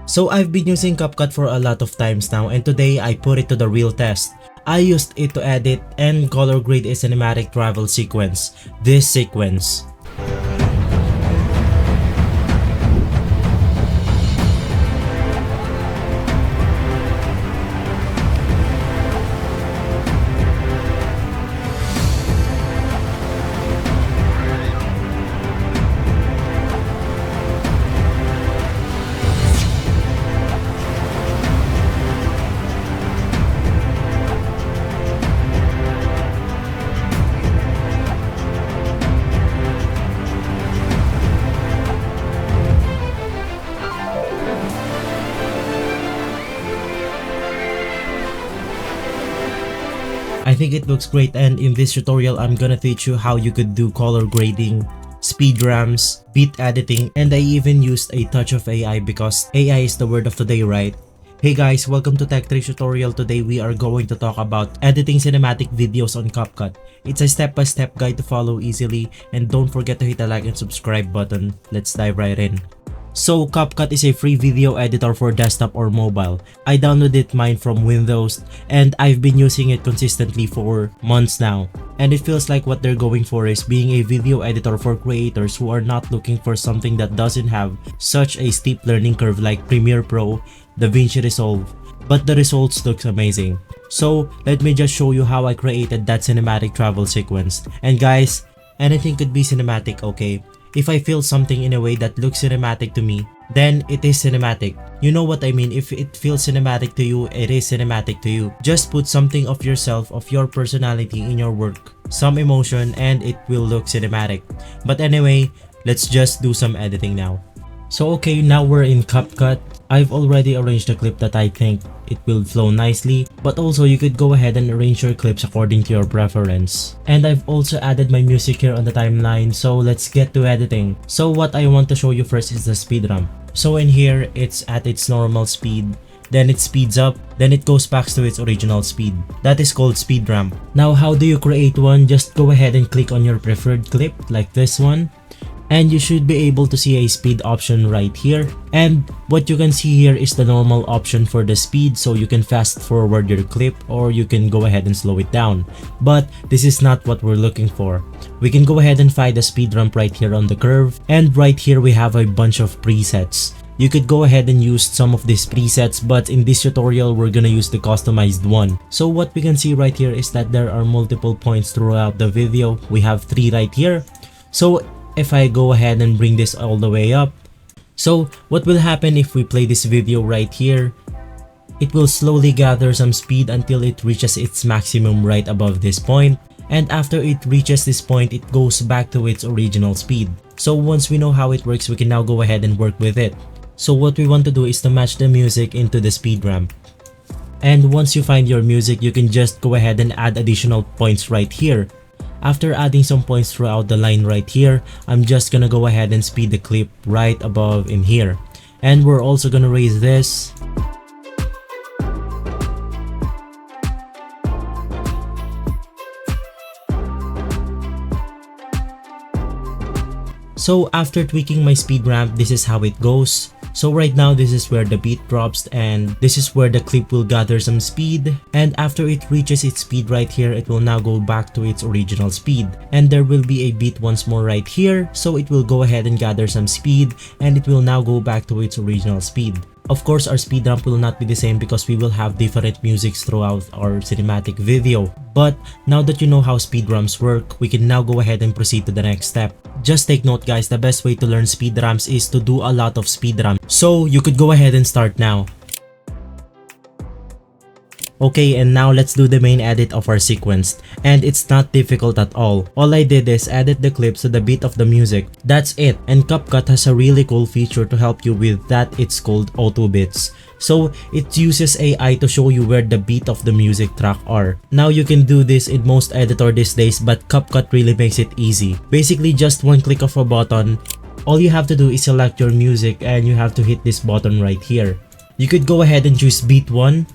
So I've been using CapCut for a lot of times now, and today I put it to the real test. I used it to edit and color grade a cinematic travel sequence, this sequence. I think it looks great, and in this tutorial I'm gonna teach you how you could do color grading, speed ramps, beat editing, and I even used a touch of AI because AI is the word of the day, right? Hey guys, welcome to Tech Tricks Tutorial. Today we are going to talk about editing cinematic videos on CapCut. It's a step-by-step guide to follow easily, and don't forget to hit the like and subscribe button. Let's dive right in. So CapCut is a free video editor for desktop or mobile. I downloaded mine from Windows and I've been using it consistently for months now. And it feels like what they're going for is being a video editor for creators who are not looking for something that doesn't have such a steep learning curve like Premiere Pro, DaVinci Resolve, but the results looks amazing. So let me just show you how I created that cinematic travel sequence. And guys, anything could be cinematic, okay? If I feel something in a way that looks cinematic to me, then it is cinematic. You know what I mean? If it feels cinematic to you, it is cinematic to you. Just put something of yourself, of your personality in your work, some emotion, and it will look cinematic. But anyway, let's just do some editing now. So okay, now we're in CapCut. I've already arranged the clip that I think it will flow nicely, but also you could go ahead and arrange your clips according to your preference. And I've also added my music here on the timeline, so let's get to editing. So what I want to show you first is the speed ramp. So in here, it's at its normal speed, then it speeds up, then it goes back to its original speed. That is called speed ramp. Now how do you create one? Just go ahead and click on your preferred clip like this one. And you should be able to see a speed option right here, and what you can see here is the normal option for the speed, so you can fast forward your clip or you can go ahead and slow it down. But this is not what we're looking for. We can go ahead and find the speed ramp right here on the curve, and right here we have a bunch of presets. You could go ahead and use some of these presets, but in this tutorial we're gonna use the customized one. So what we can see right here is that there are multiple points throughout the video. We have 3 right here. So if I go ahead and bring this all the way up, so what will happen if we play this video right here? It will slowly gather some speed until it reaches its maximum right above this point, and after it reaches this point, it goes back to its original speed. So once we know how it works, we can now go ahead and work with it. So what we want to do is to match the music into the speed ramp. And once you find your music, you can just go ahead and add additional points right here. After adding some points throughout the line right here, I'm just gonna go ahead and speed the clip right above in here. And we're also gonna raise this. So after tweaking my speed ramp, this is how it goes. So right now this is where the beat drops, and this is where the clip will gather some speed, and after it reaches its speed right here, it will now go back to its original speed, and there will be a beat once more right here, so it will go ahead and gather some speed, and it will now go back to its original speed. Of course, our speed ramp will not be the same because we will have different musics throughout our cinematic video. But now that you know how speed ramps work, we can now go ahead and proceed to the next step. Just take note guys, the best way to learn speed ramps is to do a lot of speed ramps. So you could go ahead and start now. Okay, and now let's do the main edit of our sequence, and it's not difficult at all. All I did is edit the clips to the beat of the music. That's it, and CapCut has a really cool feature to help you with that. It's called auto beats. So it uses AI to show you where the beat of the music track are. Now you can do this in most editor these days, but CapCut really makes it easy. Basically just one click of a button. All you have to do is select your music and you have to hit this button right here. You could go ahead and choose beat 1,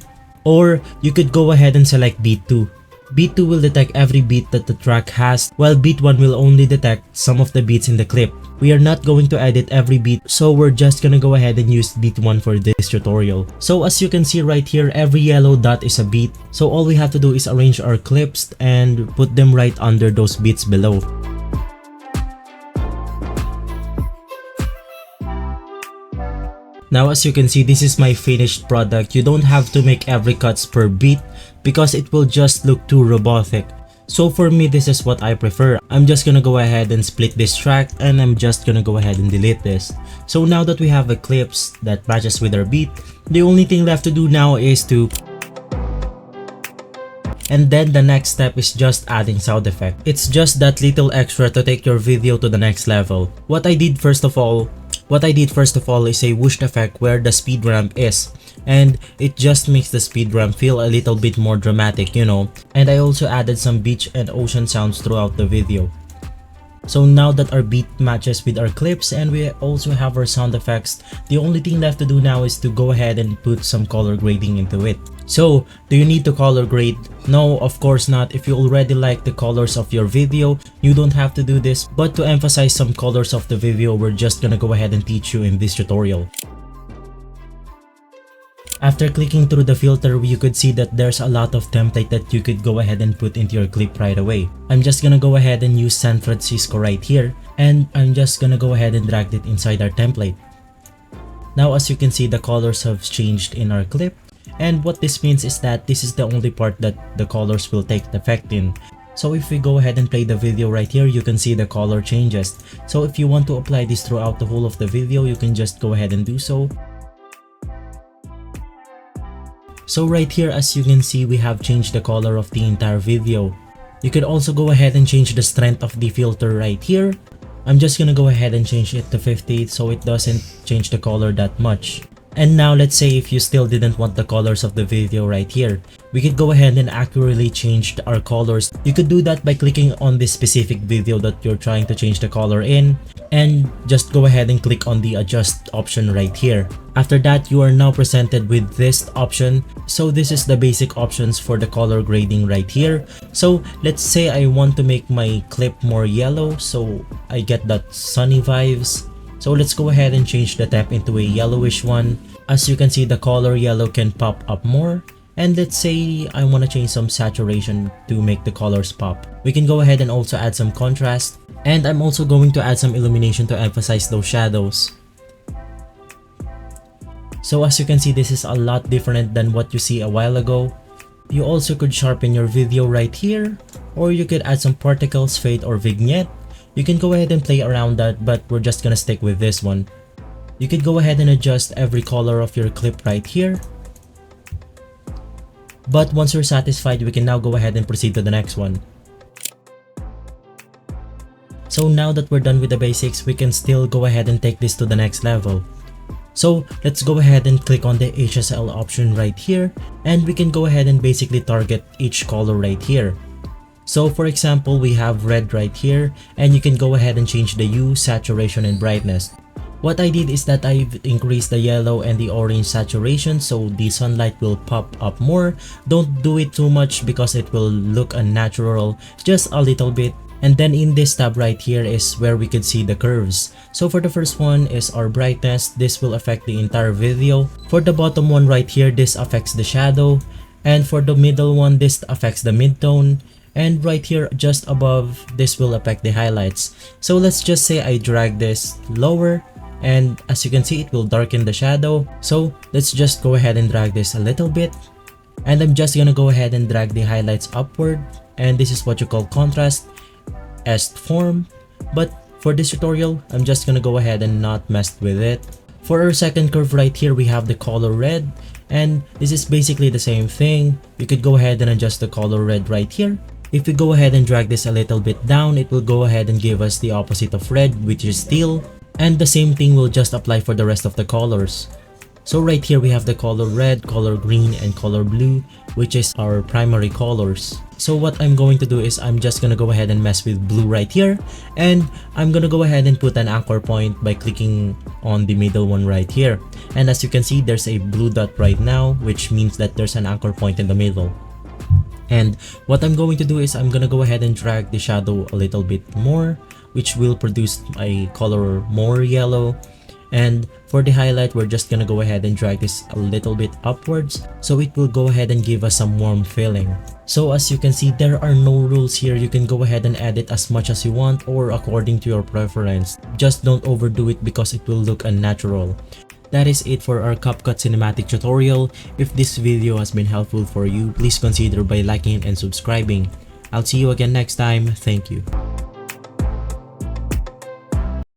or you could go ahead and select beat 2. Beat 2 will detect every beat that the track has, while beat 1 will only detect some of the beats in the clip. We are not going to edit every beat, so we're just gonna go ahead and use beat 1 for this tutorial. So as you can see right here, every yellow dot is a beat. So all we have to do is arrange our clips and put them right under those beats below. Now as you can see, this is my finished product. You don't have to make every cuts per beat because it will just look too robotic. So for me, this is what I prefer. I'm just gonna go ahead and split this track and I'm just gonna go ahead and delete this. So now that we have a clips that matches with our beat, the only thing left to do now is to... And then the next step is just adding sound effect. It's just that little extra to take your video to the next level. What I did first of all is a whoosh effect where the speed ramp is, and it just makes the speed ramp feel a little bit more dramatic, you know. And I also added some beach and ocean sounds throughout the video. So now that our beat matches with our clips and we also have our sound effects, the only thing left to do now is to go ahead and put some color grading into it. So, do you need to color grade? No, of course not. If you already like the colors of your video, you don't have to do this. But to emphasize some colors of the video, we're just gonna go ahead and teach you in this tutorial. After clicking through the filter, you could see that there's a lot of template that you could go ahead and put into your clip right away. I'm just gonna go ahead and use San Francisco right here, and I'm just gonna go ahead and drag it inside our template. Now as you can see, the colors have changed in our clip, and what this means is that this is the only part that the colors will take effect in. So if we go ahead and play the video right here, you can see the color changes. So if you want to apply this throughout the whole of the video, you can just go ahead and do so. So right here, as you can see, we have changed the color of the entire video. You could also go ahead and change the strength of the filter right here. I'm just gonna go ahead and change it to 50 so it doesn't change the color that much. And now let's say if you still didn't want the colors of the video right here, we could go ahead and accurately change our colors. You could do that by clicking on this specific video that you're trying to change the color in, and just go ahead and click on the adjust option right here. After that, you are now presented with this option. So this is the basic options for the color grading right here. So let's say I want to make my clip more yellow so I get that sunny vibes. So let's go ahead and change the temp into a yellowish one. As you can see, the color yellow can pop up more. And let's say I want to change some saturation to make the colors pop. We can go ahead and also add some contrast. And I'm also going to add some illumination to emphasize those shadows. So as you can see, this is a lot different than what you see a while ago. You also could sharpen your video right here, or you could add some particles, fade, or vignette. You can go ahead and play around that, but we're just gonna stick with this one. You could go ahead and adjust every color of your clip right here. But once you're satisfied, we can now go ahead and proceed to the next one. So now that we're done with the basics, we can still go ahead and take this to the next level. So let's go ahead and click on the HSL option right here, and we can go ahead and basically target each color right here. So for example, we have red right here, and you can go ahead and change the hue, saturation, and brightness. What I did is that I've increased the yellow and the orange saturation so the sunlight will pop up more. Don't do it too much because it will look unnatural, just a little bit. And then in this tab right here is where we could see the curves. So for the first one is our brightness. This will affect the entire video. For the bottom one right here, this affects the shadow. And for the middle one, this affects the midtone. And right here just above, this will affect the highlights. So let's just say I drag this lower, and as you can see, it will darken the shadow. So let's just go ahead and drag this a little bit, and I'm just gonna go ahead and drag the highlights upward, and this is what you call contrast est form. But for this tutorial, I'm just gonna go ahead and not mess with it. For our second curve right here, we have the color red, and this is basically the same thing. You could go ahead and adjust the color red right here. If we go ahead and drag this a little bit down, it will go ahead and give us the opposite of red, which is teal. And the same thing will just apply for the rest of the colors. So right here we have the color red, color green, and color blue, which is our primary colors. So what I'm going to do is I'm just gonna go ahead and mess with blue right here, and I'm gonna go ahead and put an anchor point by clicking on the middle one right here. And as you can see, there's a blue dot right now, which means that there's an anchor point in the middle. And what I'm going to do is I'm gonna go ahead and drag the shadow a little bit more, which will produce a color more yellow. And for the highlight, we're just gonna go ahead and drag this a little bit upwards so it will go ahead and give us some warm feeling. So as you can see, there are no rules here. You can go ahead and add it as much as you want or according to your preference. Just don't overdo it because it will look unnatural. That is it for our CapCut cinematic tutorial. If this video has been helpful for you, please consider by liking and subscribing. I'll see you again next time. Thank you.